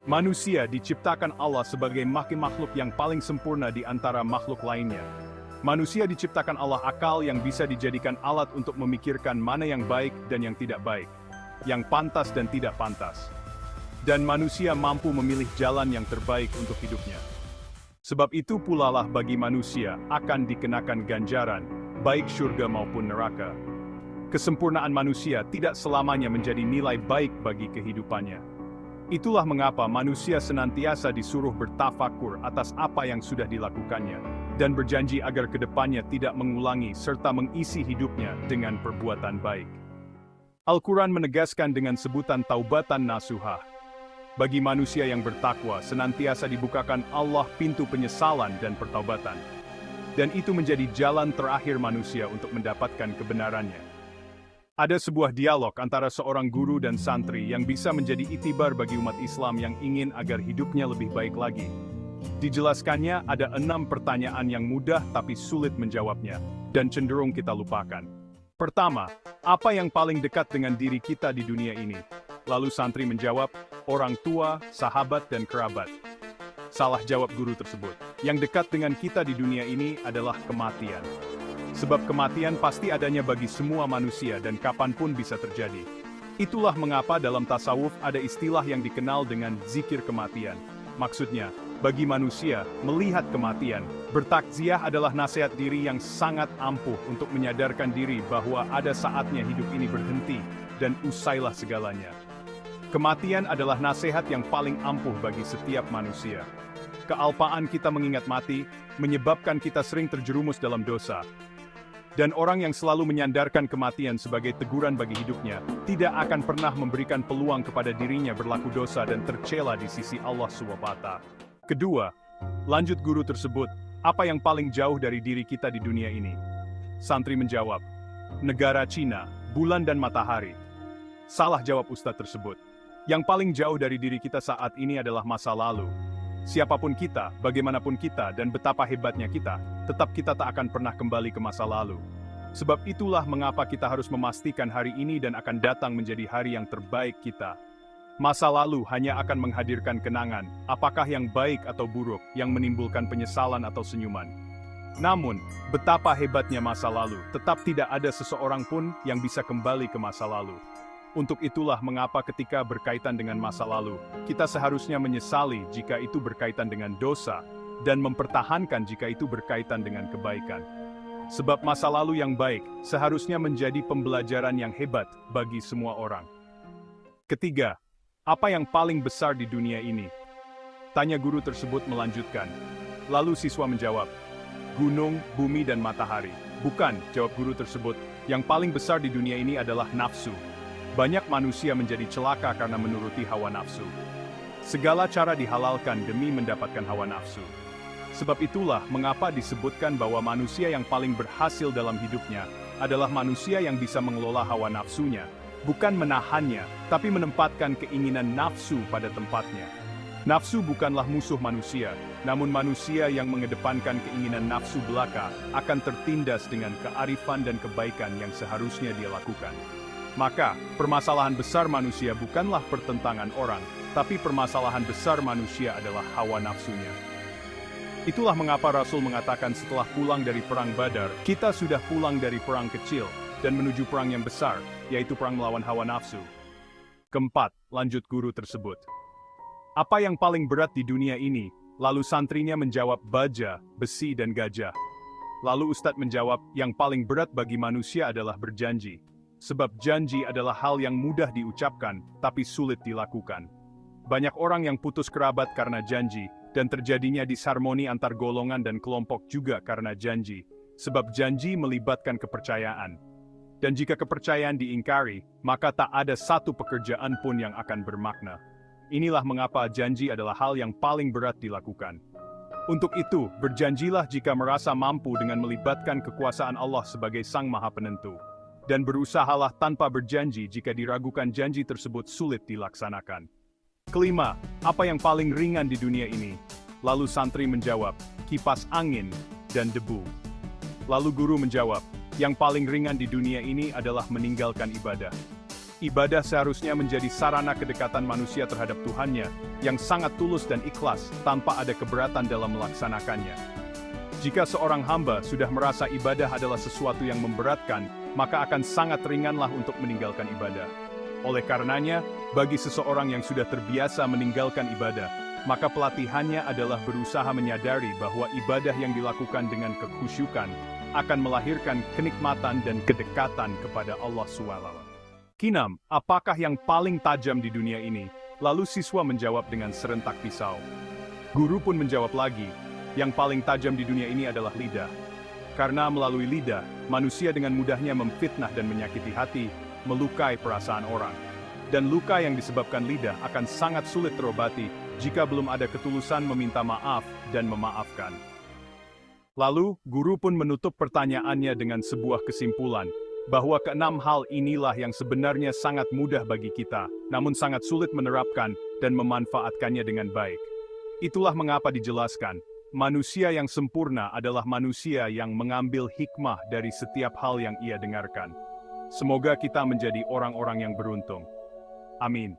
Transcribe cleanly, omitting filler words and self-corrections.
Manusia diciptakan Allah sebagai makhluk yang paling sempurna di antara makhluk lainnya. Manusia diciptakan Allah akal yang bisa dijadikan alat untuk memikirkan mana yang baik dan yang tidak baik, yang pantas dan tidak pantas. Dan manusia mampu memilih jalan yang terbaik untuk hidupnya. Sebab itu pula lah bagi manusia akan dikenakan ganjaran, baik surga maupun neraka. Kesempurnaan manusia tidak selamanya menjadi nilai baik bagi kehidupannya. Itulah mengapa manusia senantiasa disuruh bertafakur atas apa yang sudah dilakukannya, dan berjanji agar kedepannya tidak mengulangi serta mengisi hidupnya dengan perbuatan baik. Al-Quran menegaskan dengan sebutan taubatan nasuhah. Bagi manusia yang bertakwa, senantiasa dibukakan Allah pintu penyesalan dan pertaubatan. Dan itu menjadi jalan terakhir manusia untuk mendapatkan kebenarannya. Ada sebuah dialog antara seorang guru dan santri yang bisa menjadi itibar bagi umat Islam yang ingin agar hidupnya lebih baik lagi. Dijelaskannya ada 6 pertanyaan yang mudah tapi sulit menjawabnya, dan cenderung kita lupakan. Pertama, apa yang paling dekat dengan diri kita di dunia ini? Lalu santri menjawab, orang tua, sahabat, dan kerabat. Salah jawab guru tersebut. Yang dekat dengan kita di dunia ini adalah kematian. Sebab kematian pasti adanya bagi semua manusia dan kapanpun bisa terjadi. Itulah mengapa dalam tasawuf ada istilah yang dikenal dengan zikir kematian. Maksudnya, bagi manusia, melihat kematian, bertakziah adalah nasihat diri yang sangat ampuh untuk menyadarkan diri bahwa ada saatnya hidup ini berhenti, dan usailah segalanya. Kematian adalah nasihat yang paling ampuh bagi setiap manusia. Kealpaan kita mengingat mati, menyebabkan kita sering terjerumus dalam dosa. Dan orang yang selalu menyandarkan kematian sebagai teguran bagi hidupnya, tidak akan pernah memberikan peluang kepada dirinya berlaku dosa dan tercela di sisi Allah SWT. Kedua, lanjut guru tersebut, apa yang paling jauh dari diri kita di dunia ini? Santri menjawab, negara Cina, bulan dan matahari. Salah jawab ustadz tersebut. Yang paling jauh dari diri kita saat ini adalah masa lalu. Siapapun kita, bagaimanapun kita, dan betapa hebatnya kita, tetap kita tak akan pernah kembali ke masa lalu. Sebab itulah mengapa kita harus memastikan hari ini dan akan datang menjadi hari yang terbaik kita. Masa lalu hanya akan menghadirkan kenangan, apakah yang baik atau buruk, yang menimbulkan penyesalan atau senyuman. Namun, betapa hebatnya masa lalu, tetap tidak ada seseorang pun yang bisa kembali ke masa lalu. Untuk itulah mengapa ketika berkaitan dengan masa lalu, kita seharusnya menyesali jika itu berkaitan dengan dosa, dan mempertahankan jika itu berkaitan dengan kebaikan. Sebab masa lalu yang baik, seharusnya menjadi pembelajaran yang hebat bagi semua orang. Ketiga, apa yang paling besar di dunia ini? Tanya guru tersebut melanjutkan. Lalu siswa menjawab, gunung, bumi dan matahari. Bukan, jawab guru tersebut, yang paling besar di dunia ini adalah nafsu. Banyak manusia menjadi celaka karena menuruti hawa nafsu. Segala cara dihalalkan demi mendapatkan hawa nafsu. Sebab itulah mengapa disebutkan bahwa manusia yang paling berhasil dalam hidupnya adalah manusia yang bisa mengelola hawa nafsunya, bukan menahannya, tapi menempatkan keinginan nafsu pada tempatnya. Nafsu bukanlah musuh manusia, namun manusia yang mengedepankan keinginan nafsu belaka akan tertindas dengan kearifan dan kebaikan yang seharusnya dia lakukan. Maka, permasalahan besar manusia bukanlah pertentangan orang, tapi permasalahan besar manusia adalah hawa nafsunya. Itulah mengapa Rasul mengatakan setelah pulang dari perang Badar, kita sudah pulang dari perang kecil, dan menuju perang yang besar, yaitu perang melawan hawa nafsu. Keempat, lanjut guru tersebut. Apa yang paling berat di dunia ini? Lalu santrinya menjawab baja, besi dan gajah. Lalu Ustadz menjawab, yang paling berat bagi manusia adalah berjanji. Sebab janji adalah hal yang mudah diucapkan, tapi sulit dilakukan. Banyak orang yang putus kerabat karena janji, dan terjadinya disharmoni antar golongan dan kelompok juga karena janji. Sebab janji melibatkan kepercayaan. Dan jika kepercayaan diingkari, maka tak ada satu pekerjaan pun yang akan bermakna. Inilah mengapa janji adalah hal yang paling berat dilakukan. Untuk itu, berjanjilah jika merasa mampu dengan melibatkan kekuasaan Allah sebagai Sang Maha Penentu. Dan berusahalah tanpa berjanji jika diragukan janji tersebut sulit dilaksanakan. Kelima, apa yang paling ringan di dunia ini? Lalu santri menjawab, kipas angin dan debu. Lalu guru menjawab, yang paling ringan di dunia ini adalah meninggalkan ibadah. Ibadah seharusnya menjadi sarana kedekatan manusia terhadap Tuhannya, yang sangat tulus dan ikhlas, tanpa ada keberatan dalam melaksanakannya. Jika seorang hamba sudah merasa ibadah adalah sesuatu yang memberatkan, maka akan sangat ringanlah untuk meninggalkan ibadah. Oleh karenanya, bagi seseorang yang sudah terbiasa meninggalkan ibadah, maka pelatihannya adalah berusaha menyadari bahwa ibadah yang dilakukan dengan kekhusyukan akan melahirkan kenikmatan dan kedekatan kepada Allah SWT. Kinam, apakah yang paling tajam di dunia ini? Lalu siswa menjawab dengan serentak pisau. Guru pun menjawab lagi, yang paling tajam di dunia ini adalah lidah. Karena melalui lidah, manusia dengan mudahnya memfitnah dan menyakiti hati, melukai perasaan orang. Dan luka yang disebabkan lidah akan sangat sulit terobati jika belum ada ketulusan meminta maaf dan memaafkan. Lalu, guru pun menutup pertanyaannya dengan sebuah kesimpulan, bahwa keenam hal inilah yang sebenarnya sangat mudah bagi kita, namun sangat sulit menerapkan dan memanfaatkannya dengan baik. Itulah mengapa dijelaskan, manusia yang sempurna adalah manusia yang mengambil hikmah dari setiap hal yang ia dengarkan. Semoga kita menjadi orang-orang yang beruntung. Amin.